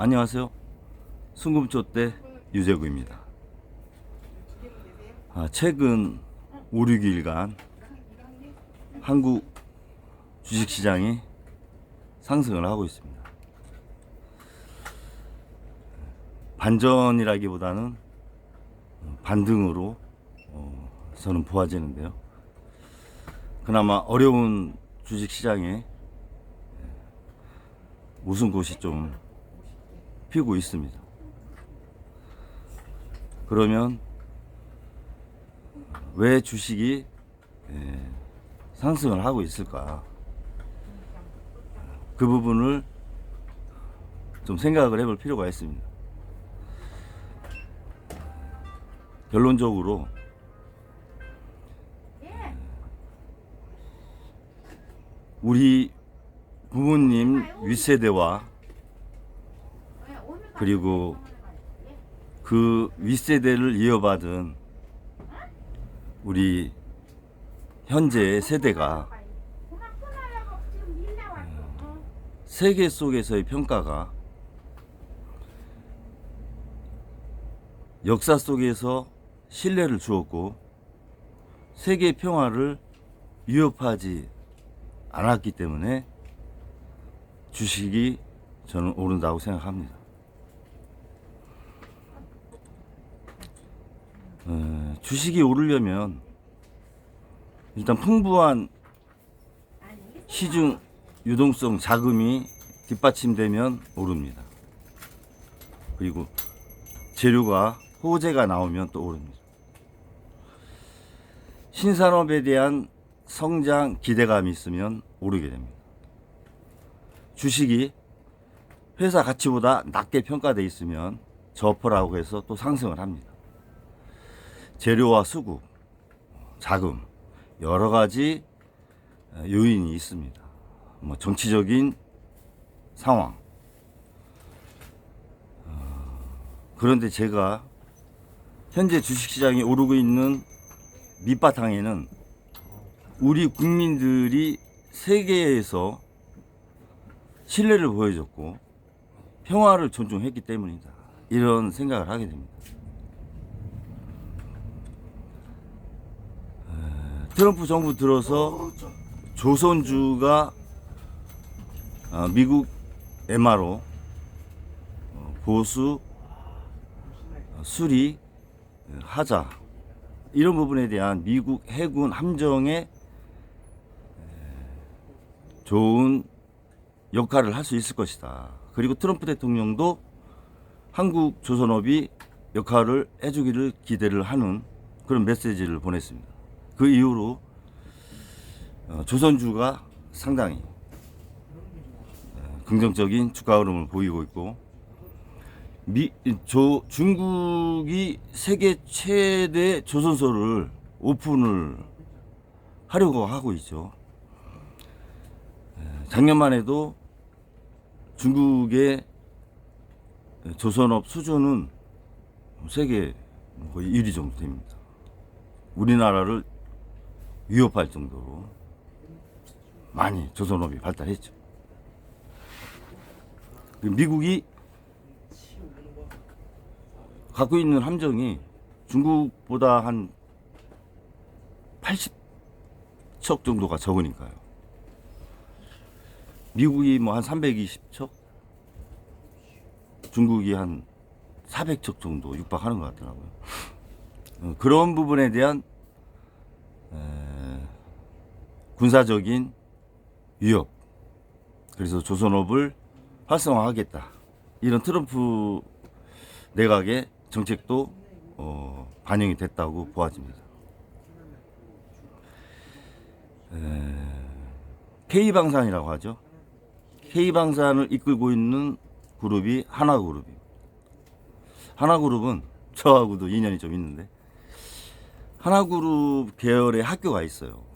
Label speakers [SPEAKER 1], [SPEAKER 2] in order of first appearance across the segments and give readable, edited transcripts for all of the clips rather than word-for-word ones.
[SPEAKER 1] 안녕하세요. 순금초대 유재구입니다. 최근 5, 6일간 한국 주식시장이 상승을 하고 있습니다. 반전이라기보다는 반등으로 저는 보아지는데요. 그나마 어려운 주식시장에 웃음꽃이 좀 피고 있습니다. 그러면 왜 주식이 상승을 하고 있을까? 그 부분을 좀 생각을 해볼 필요가 있습니다. 결론적으로 우리 부모님 윗세대와 그리고 그 윗세대를 이어받은 우리 현재 세대가 세계 속에서의 평가가 역사 속에서 신뢰를 주었고 세계 평화를 위협하지 않았기 때문에 주식이 저는 오른다고 생각합니다. 주식이 오르려면 일단 풍부한 시중 유동성 자금이 뒷받침되면 오릅니다. 그리고 재료가 호재가 나오면 또 오릅니다. 신산업에 대한 성장 기대감이 있으면 오르게 됩니다. 주식이 회사 가치보다 낮게 평가되어 있으면 저퍼라고 해서 또 상승을 합니다. 재료와 수급, 자금 여러 가지 요인이 있습니다. 정치적인 상황. 그런데 제가 현재 주식시장이 오르고 있는 밑바탕에는 우리 국민들이 세계에서 신뢰를 보여줬고 평화를 존중했기 때문이다. 이런 생각을 하게 됩니다. 트럼프 정부 들어서 조선주가 미국 MRO 보수 수리 하자 이런 부분에 대한 미국 해군 함정에 좋은 역할을 할 수 있을 것이다. 그리고 트럼프 대통령도 한국 조선업이 역할을 해주기를 기대를 하는 그런 메시지를 보냈습니다. 그 이후로 조선주가 상당히 긍정적인 주가 흐름을 보이고 있고 중국이 세계 최대 조선소를 오픈을 하려고 하고 있죠. 작년만 해도 중국의 조선업 수준은 세계 거의 1위 정도 됩니다. 우리나라를 위협할 정도로 많이 조선업이 발달했죠. 미국이 갖고 있는 함정이 중국보다 한 80척 정도가 적으니까요. 미국이 한 320척, 중국이 한 400척 정도 육박하는 것 같더라고요. 그런 부분에 대한 군사적인 위협, 그래서 조선업을 활성화하겠다, 이런 트럼프 내각의 정책도 반영이 됐다고 보아집니다. K방산이라고 하죠. K방산을 이끌고 있는 그룹이 하나그룹입니다. 하나그룹은 저하고도 인연이 좀 있는데 하나그룹 계열의 학교가 있어요.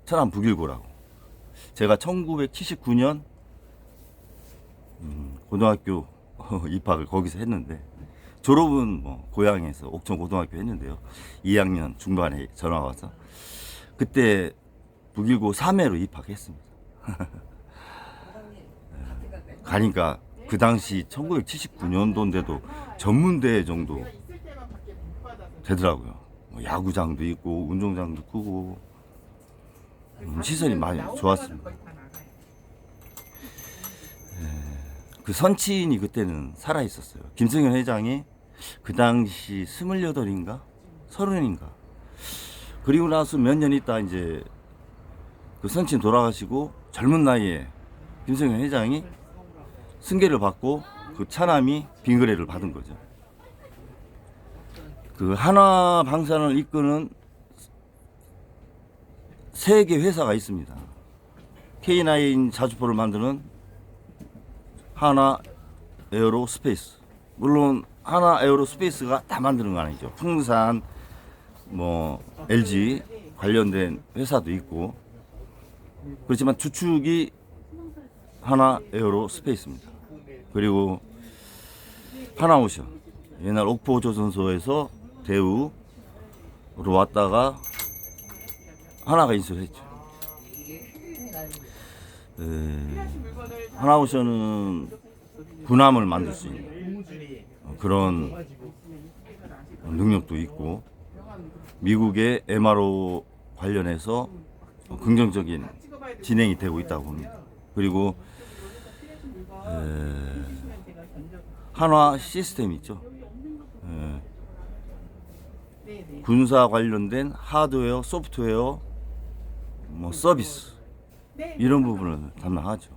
[SPEAKER 1] 천안 북일고라고. 제가 1979년 고등학교 입학을 거기서 했는데 졸업은 고향에서 옥천 고등학교 했는데요. 2학년 중반에 전화가 와서 그때 북일고 3회로 입학했습니다. 가니까 그 당시 1979년도인데도 전문대 정도 되더라고요. 뭐 야구장도 있고 운동장도 크고 시설이 많이 좋았습니다. 그 선친이 그때는 살아 있었어요. 김승현 회장이 그 당시 28인가 30인가. 그리고 나서 몇 년 있다 이제 그 선친 돌아가시고 젊은 나이에 김승현 회장이 승계를 받고 그 차남이 빙그레를 받은 거죠. 그 한화 방산을 이끄는 3개 회사가 있습니다. K9 자주포를 만드는 한화 에어로스페이스. 물론 한화 에어로스페이스가 다 만드는 건 아니죠. 풍산, 뭐 LG 관련된 회사도 있고 그렇지만 주축이 한화 에어로스페이스입니다. 그리고 하나오션 옛날 옥포조선소에서 대우로 왔다가 하나가 인수를 했죠. 하나오션은 군함을 만들 수 있는 그런 능력도 있고 미국의 MRO 관련해서 긍정적인 진행이 되고 있다고 봅니다. 그리고 한화 시스템 있죠. 군사 관련된 하드웨어, 소프트웨어, 뭐 서비스 이런 부분을 담당하죠.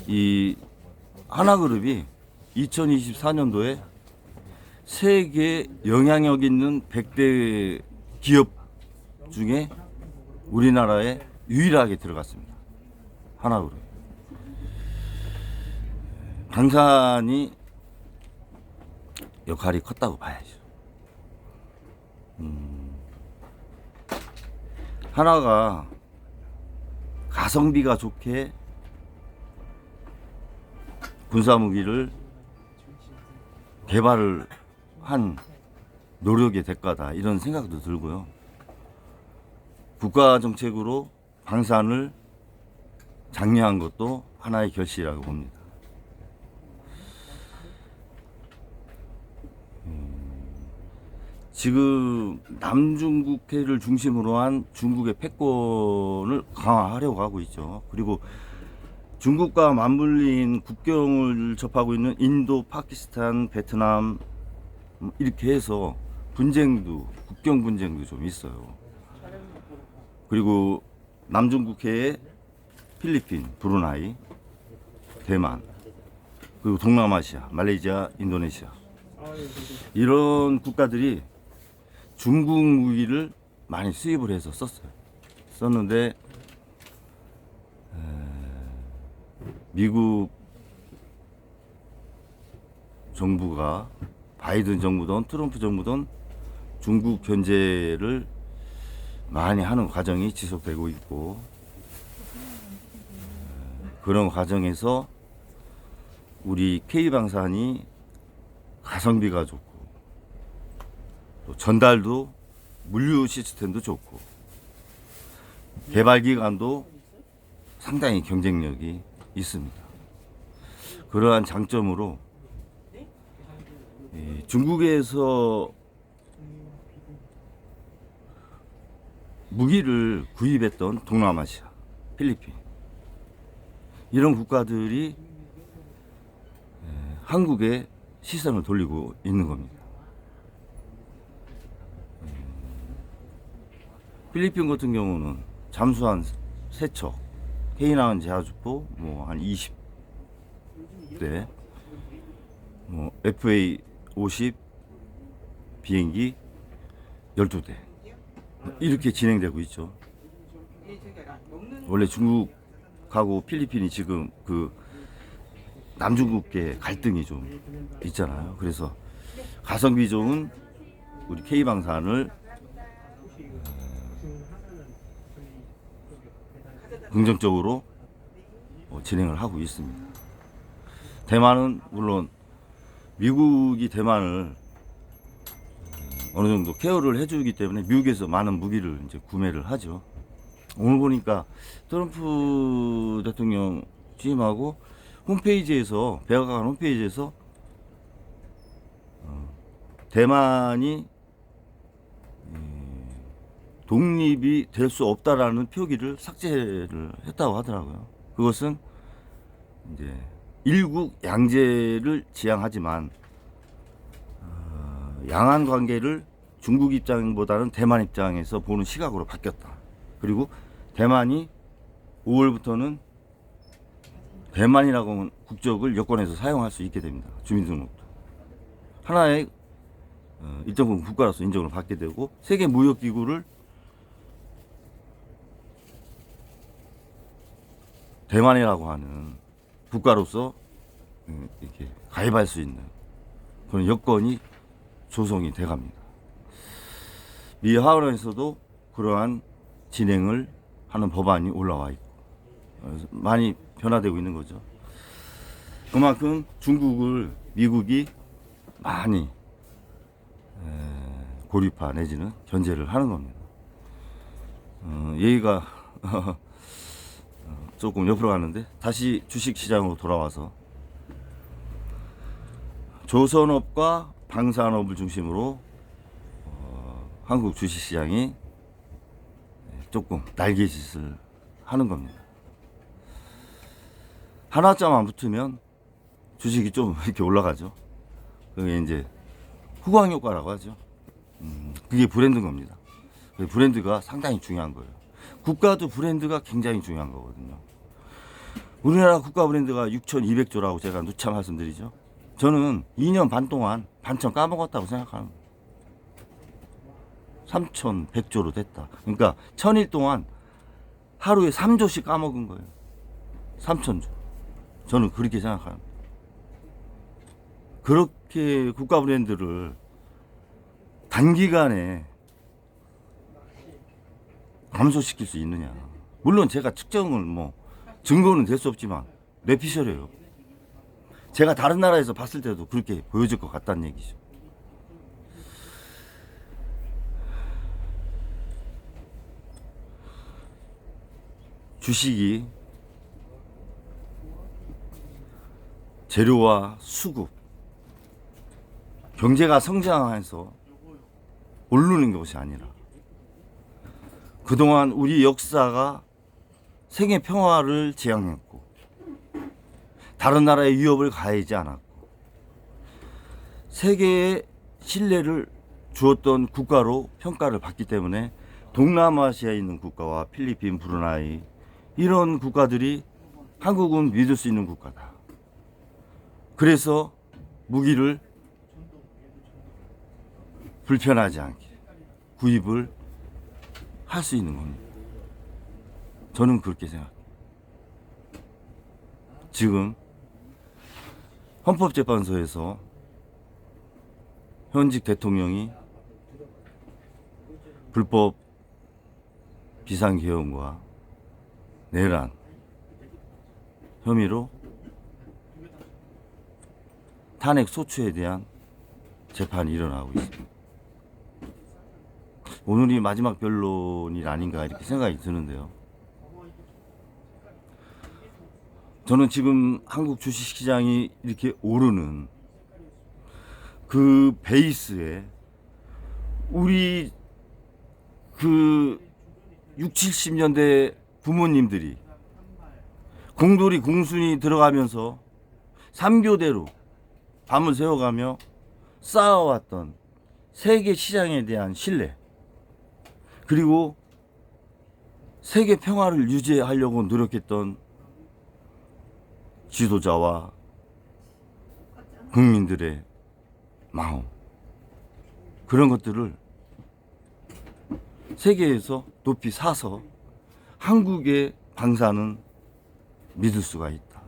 [SPEAKER 1] 이 한화그룹이 2024년도에 세계 영향력 있는 100대 기업 중에 우리나라에 유일하게 들어갔습니다. 한화그룹. 방산이 역할이 컸다고 봐야죠. 한화가 가성비가 좋게 군사무기를 개발을 한 노력의 대가다 이런 생각도 들고요. 국가정책으로 방산을 장려한 것도 하나의 결실이라고 봅니다. 지금 남중국해를 중심으로 한 중국의 패권을 강화하려고 하고 있죠. 그리고 중국과 맞물린 국경을 접하고 있는 인도, 파키스탄, 베트남 이렇게 해서 분쟁도 국경 분쟁도 좀 있어요. 그리고 남중국해에 필리핀, 브루나이, 대만, 그리고 동남아시아, 말레이시아, 인도네시아 이런 국가들이 중국 무기를 많이 수입을 해서 썼는데 미국 정부가 바이든 정부든 트럼프 정부든 중국 견제를 많이 하는 과정이 지속되고 있고 그런 과정에서 우리 K방산이 가성비가 좋고 또 전달도 물류 시스템도 좋고 개발 기간도 상당히 경쟁력이 있습니다. 그러한 장점으로 중국에서 무기를 구입했던 동남아시아, 필리핀 이런 국가들이 한국에 시선을 돌리고 있는 겁니다. 필리핀 같은 경우는 잠수함 3척, K9 제하주포 뭐 한 20대, 뭐 FA-50 비행기 12대 이렇게 진행되고 있죠. 원래 중국하고 필리핀이 지금 그 남중국계 갈등이 좀 있잖아요. 그래서 가성비 좋은 우리 K방산을 긍정적으로 진행을 하고 있습니다. 대만은 물론 미국이 대만을 어느 정도 케어를 해주기 때문에 미국에서 많은 무기를 이제 구매를 하죠. 오늘 보니까 트럼프 대통령 취임하고 홈페이지에서, 백악관 홈페이지에서 대만이 독립이 될 수 없다라는 표기를 삭제를 했다고 하더라고요. 그것은 이제 일국 양제를 지향하지만 양안 관계를 중국 입장보다는 대만 입장에서 보는 시각으로 바뀌었다. 그리고 대만이 5월부터는 대만이라고 하는 국적을 여권에서 사용할 수 있게 됩니다. 주민등록도. 하나의 일정 부분 국가로서 인정을 받게 되고, 세계 무역기구를 대만이라고 하는 국가로서 이렇게 가입할 수 있는 그런 여건이 조성이 돼 갑니다. 미 하원에서도 그러한 진행을 하는 법안이 올라와 있고, 많이 변화되고 있는 거죠. 그만큼 중국을 미국이 많이 고립화 내지는 견제를 하는 겁니다. 얘기가 조금 옆으로 가는데, 다시 주식시장으로 돌아와서 조선업과 방산업을 중심으로 한국 주식시장이 조금 날개짓을 하는 겁니다. 하나짜만 붙으면 주식이 좀 이렇게 올라가죠. 그게 이제 후광 효과라고 하죠. 그게 브랜드인 겁니다. 브랜드가 상당히 중요한 거예요. 국가도 브랜드가 굉장히 중요한 거거든요. 우리나라 국가 브랜드가 6,200조라고 제가 누차 말씀드리죠. 저는 2년 반 동안 반천 까먹었다고 생각합니다. 3,100조로 됐다. 그러니까 1000일 동안 하루에 3조씩 까먹은 거예요. 3,000조. 저는 그렇게 생각합니다. 그렇게 국가 브랜드를 단기간에 감소시킬 수 있느냐. 물론 제가 측정을 증거는 될 수 없지만 뇌피셜이에요. 제가 다른 나라에서 봤을 때도 그렇게 보여질 것 같다는 얘기죠. 주식이 재료와 수급, 경제가 성장해서 오르는 것이 아니라, 그동안 우리 역사가 세계 평화를 지향했고, 다른 나라의 위협을 가하지 않았고, 세계에 신뢰를 주었던 국가로 평가를 받기 때문에 동남아시아에 있는 국가와 필리핀, 브루나이, 이런 국가들이 한국은 믿을 수 있는 국가다. 그래서 무기를 불편하지 않게 구입을 할 수 있는 겁니다. 저는 그렇게 생각합니다. 지금 헌법재판소에서 현직 대통령이 불법 비상계엄과 내란 혐의로 탄핵 소추에 대한 재판이 일어나고 있습니다. 오늘이 마지막 변론이 아닌가 이렇게 생각이 드는데요. 저는 지금 한국 주식시장이 이렇게 오르는 그 베이스에 우리 그 60, 70년대 부모님들이 공돌이 공순이 들어가면서 3교대로 밤을 새워가며 쌓아왔던 세계 시장에 대한 신뢰, 그리고 세계 평화를 유지하려고 노력했던 지도자와 국민들의 마음, 그런 것들을 세계에서 높이 사서 한국의 방사는 믿을 수가 있다.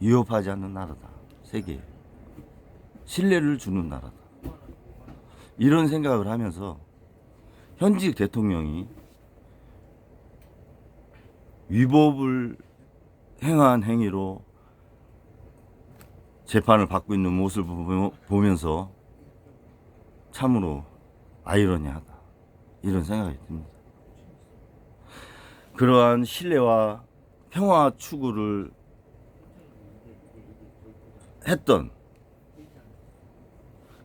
[SPEAKER 1] 위협하지 않는 나라다. 세계에 신뢰를 주는 나라다. 이런 생각을 하면서 현직 대통령이 위법을 행한 행위로 재판을 받고 있는 모습을 보면서 참으로 아이러니하다, 이런 생각이 듭니다. 그러한 신뢰와 평화 추구를 했던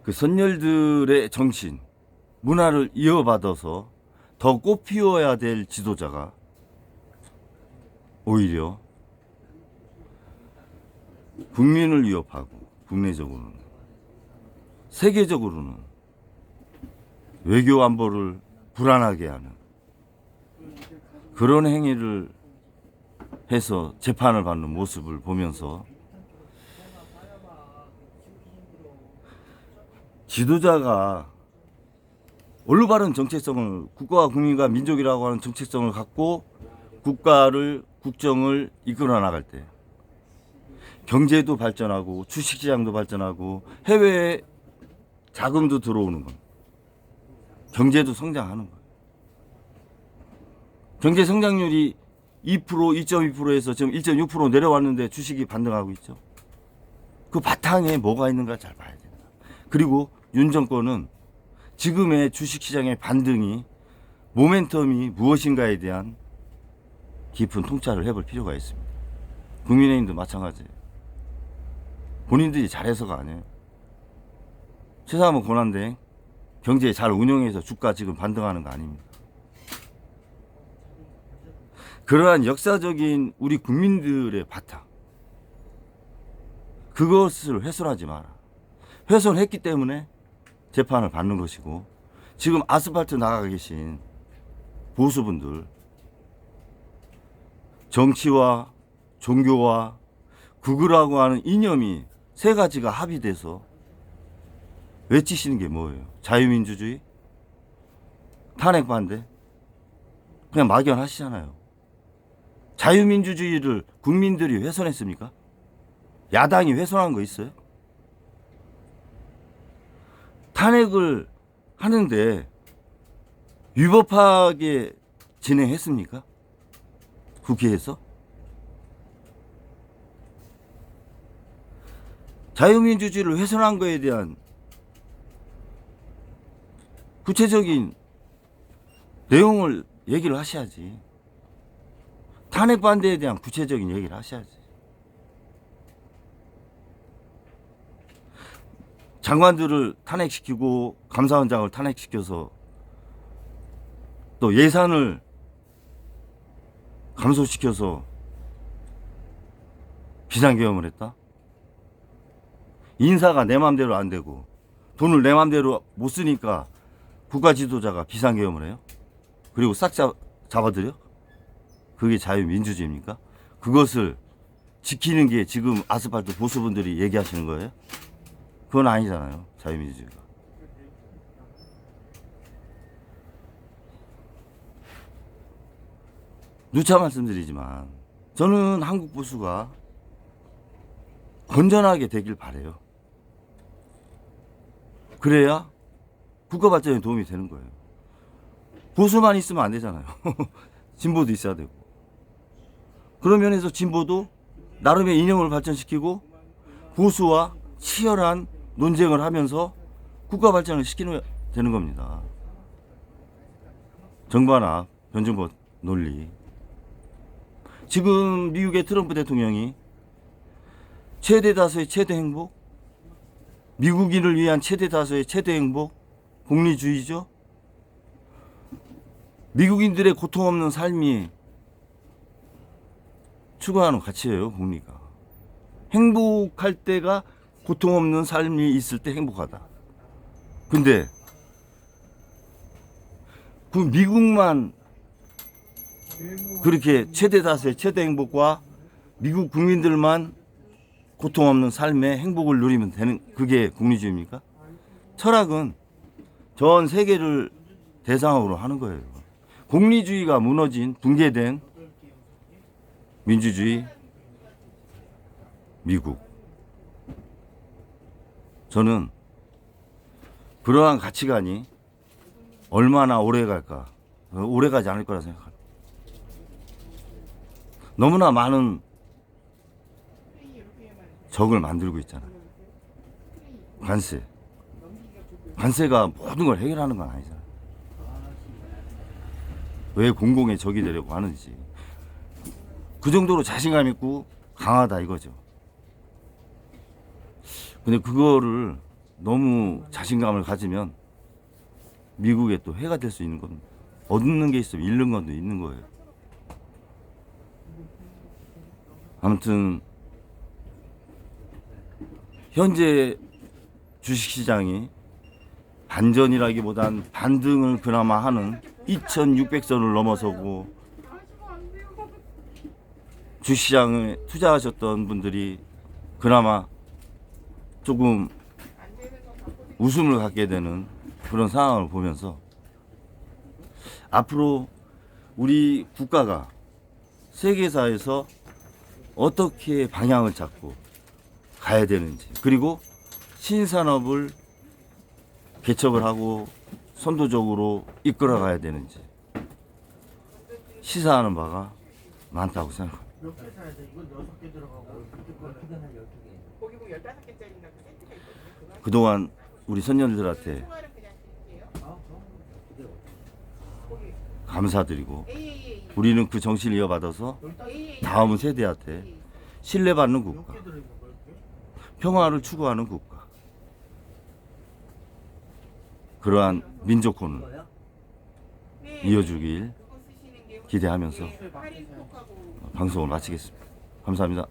[SPEAKER 1] 그 선열들의 정신, 문화를 이어받아서 더 꽃피워야 될 지도자가 오히려 국민을 위협하고 국내적으로는, 세계적으로는 외교 안보를 불안하게 하는 그런 행위를 해서 재판을 받는 모습을 보면서 지도자가 올바른 정체성을, 국가와 국민과 민족이라고 하는 정체성을 갖고 국가를, 국정을 이끌어 나갈 때 경제도 발전하고 주식시장도 발전하고 해외에 자금도 들어오는 건, 경제도 성장하는 거예요. 경제 성장률이 2%, 2.2%에서 지금 1.6% 내려왔는데 주식이 반등하고 있죠. 그 바탕에 뭐가 있는가 잘 봐야 된다. 그리고 윤 정권은 지금의 주식시장의 반등이, 모멘텀이 무엇인가에 대한 깊은 통찰을 해볼 필요가 있습니다. 국민의힘도 마찬가지예요. 본인들이 잘해서가 아니에요. 최상무 권한대행 경제 잘 운영해서 주가 지금 반등하는 거 아닙니다. 그러한 역사적인 우리 국민들의 바탕, 그것을 훼손하지 마라. 훼손했기 때문에 재판을 받는 것이고, 지금 아스팔트 나가 계신 보수분들, 정치와 종교와 극우라고 하는 이념이 세 가지가 합의돼서 외치시는 게 뭐예요? 자유민주주의? 탄핵 반대? 그냥 막연하시잖아요. 자유민주주의를 국민들이 훼손했습니까? 야당이 훼손한 거 있어요? 탄핵을 하는데 위법하게 진행했습니까? 국회에서? 자유민주주의를 훼손한 거에 대한 구체적인 내용을 얘기를 하셔야지. 탄핵 반대에 대한 구체적인 얘기를 하셔야지. 장관들을 탄핵시키고 감사원장을 탄핵시켜서 또 예산을 감소시켜서 비상계엄을 했다? 인사가 내 맘대로 안 되고 돈을 내 맘대로 못 쓰니까 국가 지도자가 비상계엄을 해요? 그리고 싹 잡아들여? 그게 자유민주주의입니까? 그것을 지키는 게 지금 아스팔트 보수분들이 얘기하시는 거예요? 그건 아니잖아요. 자유민주주의가. 누차 말씀드리지만 저는 한국 보수가 건전하게 되길 바라요. 그래야 국가 발전에 도움이 되는 거예요. 보수만 있으면 안 되잖아요. 진보도 있어야 되고. 그런 면에서 진보도 나름의 이념을 발전시키고 보수와 치열한 논쟁을 하면서 국가 발전을 시키면 되는 겁니다. 정반합, 변증법 논리. 지금 미국의 트럼프 대통령이 최대 다수의 최대 행복, 미국인을 위한 최대 다수의 최대 행복, 공리주의죠. 미국인들의 고통 없는 삶이 추구하는 가치예요, 공리가. 행복할 때가 고통 없는 삶이 있을 때 행복하다. 근데 그 미국만 그렇게 최대 다수의 최대 행복과 미국 국민들만 고통 없는 삶의 행복을 누리면 되는, 그게 공리주의입니까? 철학은 전 세계를 대상으로 하는 거예요. 공리주의가 무너진, 붕괴된 민주주의, 미국. 저는 그러한 가치관이 얼마나 오래 갈까? 오래 가지 않을 거라 생각합니다. 너무나 많은 적을 만들고 있잖아요. 관세. 관세가 모든 걸 해결하는 건 아니잖아요. 왜 공공의 적이 되려고 하는지. 그 정도로 자신감 있고 강하다 이거죠. 근데 그거를 너무 자신감을 가지면 미국에 또 해가 될 수 있는 겁니다. 얻는 게 있으면 잃는 것도 있는 거예요. 아무튼 현재 주식시장이 반전이라기보단 반등을 그나마 하는 2600선을 넘어서고 주식시장에 투자하셨던 분들이 그나마 조금 웃음을 갖게 되는 그런 상황을 보면서 앞으로 우리 국가가 세계사에서 어떻게 방향을 잡고 가야 되는지, 그리고 신산업을 개척을 하고 선도적으로 이끌어 가야 되는지 시사하는 바가 많다고 생각합니다.
[SPEAKER 2] 몇 개 사야 돼? 이건 6개 들어가고 이건 한 12개.
[SPEAKER 3] 거기 보면 15개짜리인가 그 세트가 있거든요. 그거
[SPEAKER 1] 그동안 우리 선녀들한테
[SPEAKER 3] 총알은 그냥 드릴게요. 거기
[SPEAKER 1] 감사드리고
[SPEAKER 3] AAA.
[SPEAKER 1] 우리는 그 정신을 이어받아서
[SPEAKER 3] AAA.
[SPEAKER 1] 다음 세대한테 신뢰받는 국가,
[SPEAKER 2] 몇개 들어있는 거야? 이렇게?
[SPEAKER 1] 평화를 추구하는 국가, 그러한 민족혼을
[SPEAKER 3] 네.
[SPEAKER 1] 이어주길
[SPEAKER 3] 그거 쓰시는 게
[SPEAKER 1] 기대하면서
[SPEAKER 3] 할인 톡하고
[SPEAKER 1] 방송을 마치겠습니다. 감사합니다.